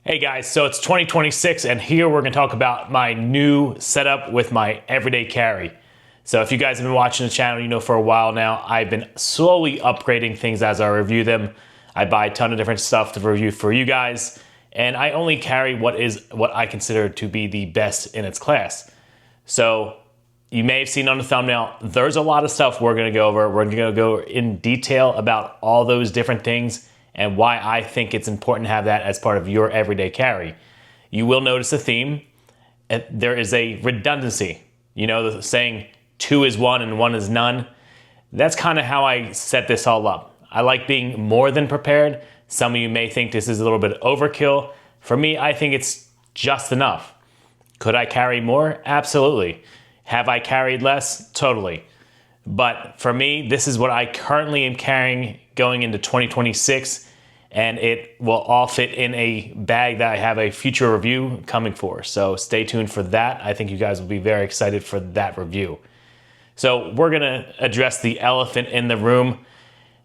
Hey guys, so it's 2026 and here we're going to talk about my new setup with my everyday carry. So if you guys have been watching the channel, you know for a while now, I've been slowly upgrading things as I review them. I buy a ton of different stuff to review for you guys, and I only carry what I consider to be the best in its class. So you may have seen on the thumbnail, there's a lot of stuff we're going to go over. We're going to go in detail about all those different things and why I think it's important to have that as part of your everyday carry. You will notice a theme. There is a redundancy. You know, the saying two is one and one is none. That's kind of how I set this all up. I like being more than prepared. Some of you may think this is a little bit overkill. For me, I think it's just enough. Could I carry more? Absolutely. Have I carried less? Totally. But for me, this is what I currently am carrying going into 2026, and it will all fit in a bag that I have a future review coming for. So stay tuned for that. I think you guys will be very excited for that review. So we're gonna address the elephant in the room.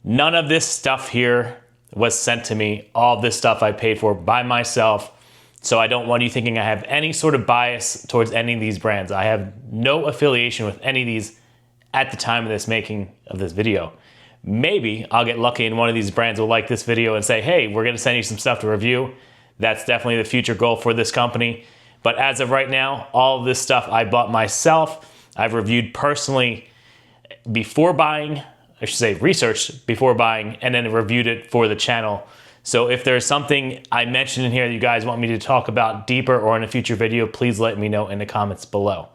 None of this stuff here was sent to me. All this stuff I paid for by myself. So I don't want you thinking I have any sort of bias towards any of these brands. I have no affiliation with any of these at the time of this making of this video. Maybe I'll get lucky and one of these brands will like this video and say, hey, we're gonna send you some stuff to review. That's definitely the future goal for this company. But as of right now, all of this stuff I bought myself. I've reviewed personally before buying, I should say researched before buying, and then reviewed it for the channel. So if there's something I mentioned in here that you guys want me to talk about deeper or in a future video, please let me know in the comments below.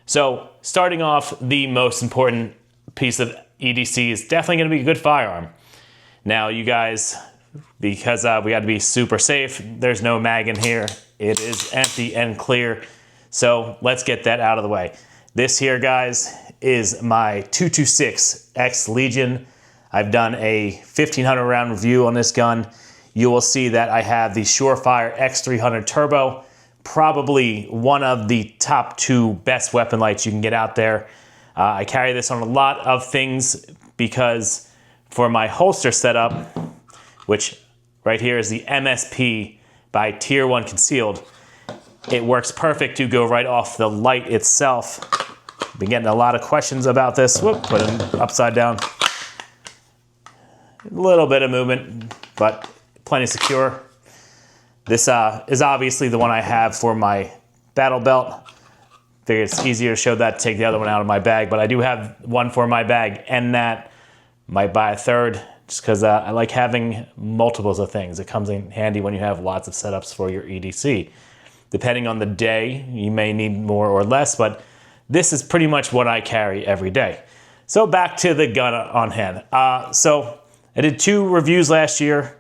So starting off, the most important piece of EDC is definitely going to be a good firearm. Now you guys, because we got to be super safe, there's no mag in here. It is empty and clear. So let's get that out of the way. This here, guys, is my 226 X Legion. I've done a 1500 round review on this gun. You will see that I have the Surefire X300 Turbo, probably one of the top two best weapon lights you can get out there. I carry this on a lot of things because for my holster setup, which right here is the MSP by Tier 1 Concealed, it works perfect to go right off the light itself. Been getting a lot of questions about this. Whoop, put it upside down. A little bit of movement, but plenty secure. This is obviously the one I have for my battle belt. Figure it's easier to show that, take the other one out of my bag, but I do have one for my bag, and that might buy a third just because I like having multiples of things. It comes in handy when you have lots of setups for your EDC. Depending on the day, you may need more or less, but this is pretty much what I carry every day. So back to the gun on hand. So I did two reviews last year.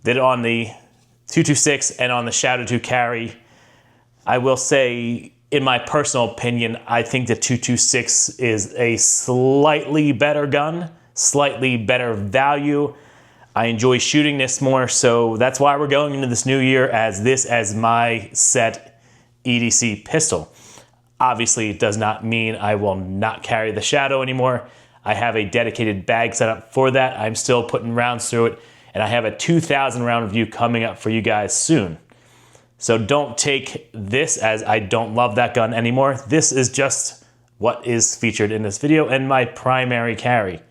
Did it on the 226 and on the Shadow 2 carry. I will say, in my personal opinion, I think the 226 is a slightly better gun, slightly better value. I enjoy shooting this more, so that's why we're going into this new year as my set EDC pistol. Obviously, it does not mean I will not carry the Shadow anymore. I have a dedicated bag set up for that. I'm still putting rounds through it, and I have a 2,000 round review coming up for you guys soon. So don't take this as I don't love that gun anymore. This is just what is featured in this video and my primary carry.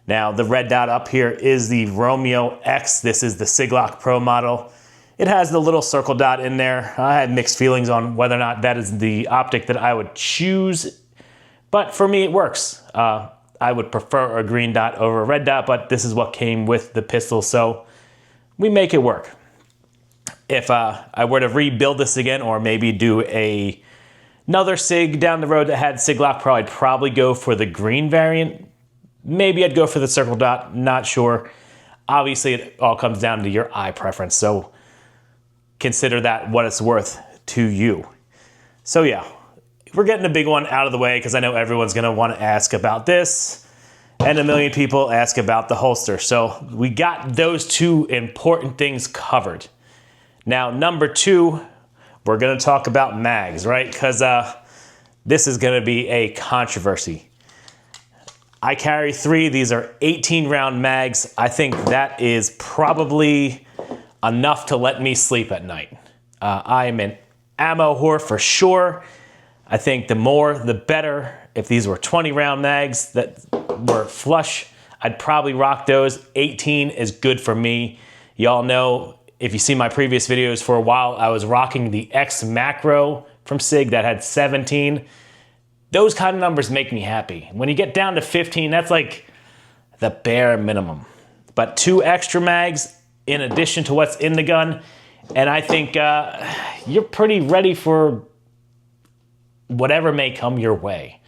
Now, the red dot up here is the Romeo X. This is the Siglock Pro model. It has the little circle dot in there. I had mixed feelings on whether or not that is the optic that I would choose, but for me it works. I would prefer a green dot over a red dot, but this is what came with the pistol, so we make it work. If I were to rebuild this again, or maybe do another SIG down the road that had Siglock Pro, I'd probably go for the green variant. Maybe I'd go for the circle dot, not sure. Obviously, it all comes down to your eye preference, so consider that what it's worth to you. So yeah, we're getting a big one out of the way because I know everyone's gonna wanna ask about this, and a million people ask about the holster. So we got those two important things covered. Now, number two, we're gonna talk about mags, right? Because this is gonna be a controversy. I carry 3, these are 18 round mags. I think that is probably enough to let me sleep at night. I am an ammo whore for sure. I think the more, the better. If these were 20 round mags that were flush, I'd probably rock those. 18 is good for me. Y'all know, if you see my previous videos for a while, I was rocking the X Macro from SIG that had 17. Those kind of numbers make me happy. When you get down to 15, that's like the bare minimum. But 2 extra mags in addition to what's in the gun, and I think you're pretty ready for whatever may come your way,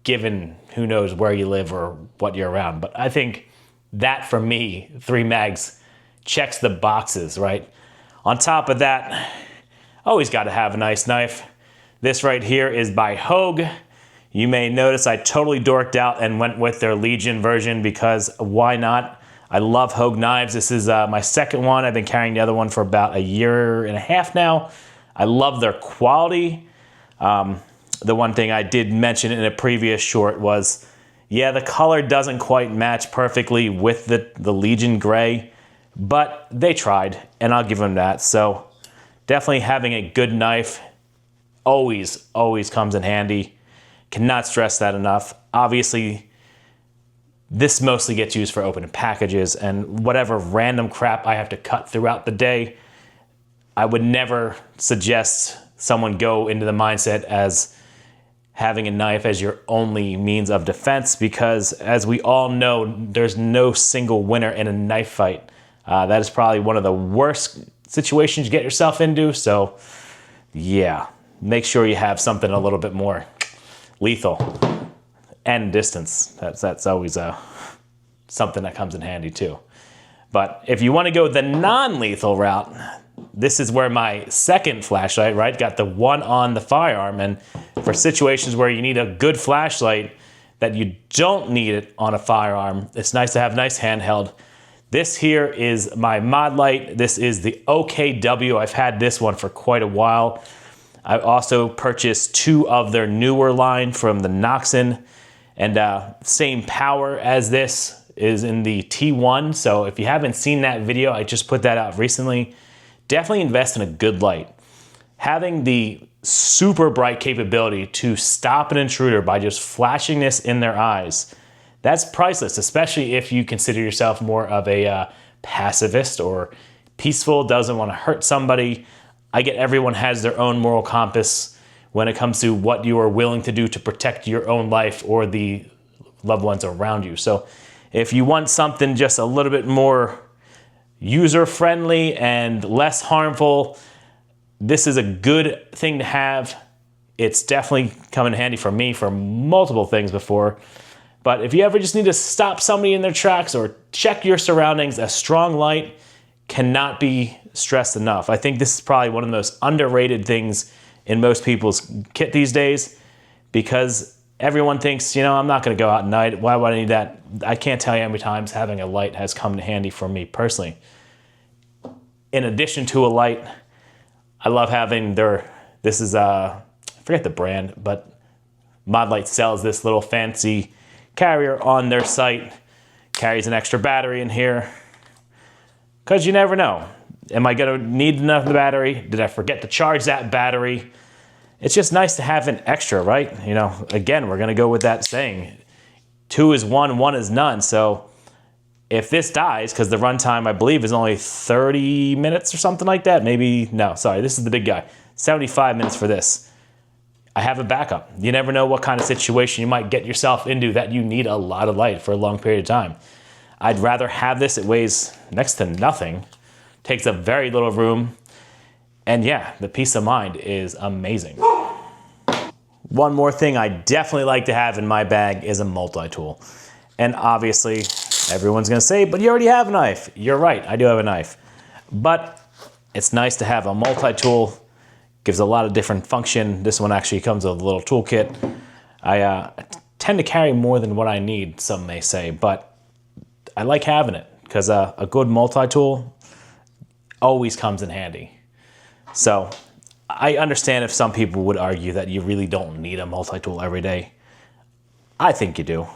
given who knows where you live or what you're around. But I think that, for me, 3 mags checks the boxes, right? On top of that, always got to have a nice knife. This right here is by Hogue. You may notice I totally dorked out and went with their Legion version because why not? I love Hogue knives. This is my second one. I've been carrying the other one for about 1.5 years now. I love their quality. The one thing I did mention in a previous short was, yeah, the color doesn't quite match perfectly with the Legion gray, but they tried, and I'll give them that. So definitely having a good knife always comes in handy. Cannot stress that enough. Obviously, this mostly gets used for opening packages and whatever random crap I have to cut throughout the day. I would never suggest someone go into the mindset as having a knife as your only means of defense, because as we all know, there's no single winner in a knife fight. That is probably one of the worst situations you get yourself into. So yeah, make sure you have something a little bit more lethal. And distance, that's always something that comes in handy too. But if you want to go the non-lethal route, this is where my second flashlight, right, got the one on the firearm. And for situations where you need a good flashlight that you don't need it on a firearm, it's nice to have nice handheld. This here is my mod light. This is the OKW. I've had this one for quite a while. I also purchased 2 of their newer line from the Noxon. And same power as this is in the T1. So if you haven't seen that video, I just put that out recently. Definitely invest in a good light. Having the super bright capability to stop an intruder by just flashing this in their eyes, that's priceless, especially if you consider yourself more of a pacifist or peaceful, doesn't want to hurt somebody. I get everyone has their own moral compass when it comes to what you are willing to do to protect your own life or the loved ones around you. So if you want something just a little bit more user-friendly and less harmful, this is a good thing to have. It's definitely come in handy for me for multiple things before. But if you ever just need to stop somebody in their tracks or check your surroundings, a strong light cannot be stressed enough. I think this is probably one of the most underrated things in most people's kit these days, because everyone thinks, you know, I'm not going to go out at night. Why would I need that? I can't tell you how many times having a light has come in handy for me personally. In addition to a light, I love having this is, I forget the brand, but Modlight sells this little fancy carrier on their site. Carries an extra battery in here, because you never know. Am I going to need enough of the battery? Did I forget to charge that battery? It's just nice to have an extra, right? You know, again, we're going to go with that saying, 2 is 1, 1 is none. So if this dies, because the runtime, I believe, is only 30 minutes or something like that. Maybe, no, sorry, this is the big guy. 75 minutes for this. I have a backup. You never know what kind of situation you might get yourself into that you need a lot of light for a long period of time. I'd rather have this. It weighs next to nothing. Takes up very little room. And yeah, the peace of mind is amazing. One more thing I definitely like to have in my bag is a multi-tool. And obviously, everyone's gonna say, but you already have a knife. You're right, I do have a knife. But it's nice to have a multi-tool. Gives a lot of different function. This one actually comes with a little toolkit. I tend to carry more than what I need, some may say, but I like having it, because a good multi-tool always comes in handy. So I understand if some people would argue that you really don't need a multi-tool every day. I think you do.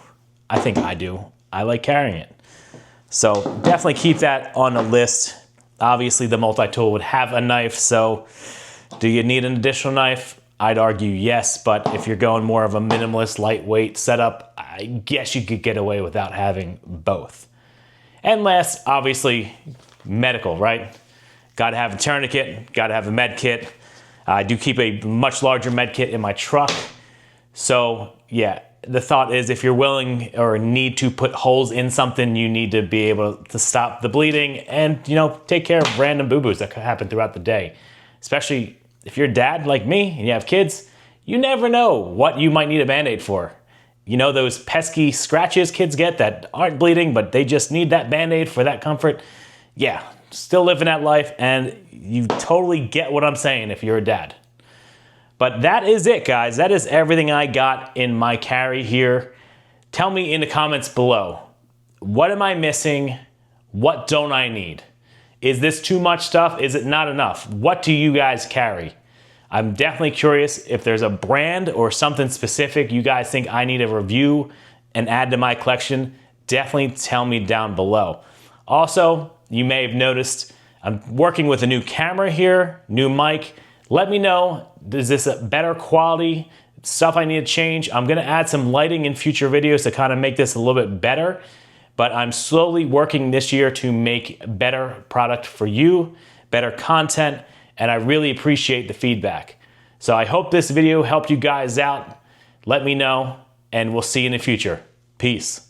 I think I do. I like carrying it. So definitely keep that on a list. Obviously the multi-tool would have a knife, so do you need an additional knife? I'd argue yes, but if you're going more of a minimalist, lightweight setup, I guess you could get away without having both. And last, obviously, medical, right? Gotta have a tourniquet, gotta have a med kit. I do keep a much larger med kit in my truck. So yeah, the thought is if you're willing or need to put holes in something, you need to be able to stop the bleeding and, take care of random boo-boos that could happen throughout the day. Especially if you're a dad like me and you have kids, you never know what you might need a Band-Aid for. Those pesky scratches kids get that aren't bleeding, but they just need that Band-Aid for that comfort. Yeah, still living that life, and you totally get what I'm saying if you're a dad. But that is it, guys. That is everything I got in my carry here. Tell me in the comments below, what am I missing? What don't I need? Is this too much stuff? Is it not enough? What do you guys carry? I'm definitely curious if there's a brand or something specific you guys think I need to review and add to my collection. Definitely tell me down below. Also, you may have noticed I'm working with a new camera here, new mic. Let me know, is this a better quality? Stuff I need to change? I'm gonna add some lighting in future videos to kind of make this a little bit better. But I'm slowly working this year to make better product for you, better content, and I really appreciate the feedback. So I hope this video helped you guys out. Let me know, and we'll see you in the future. Peace.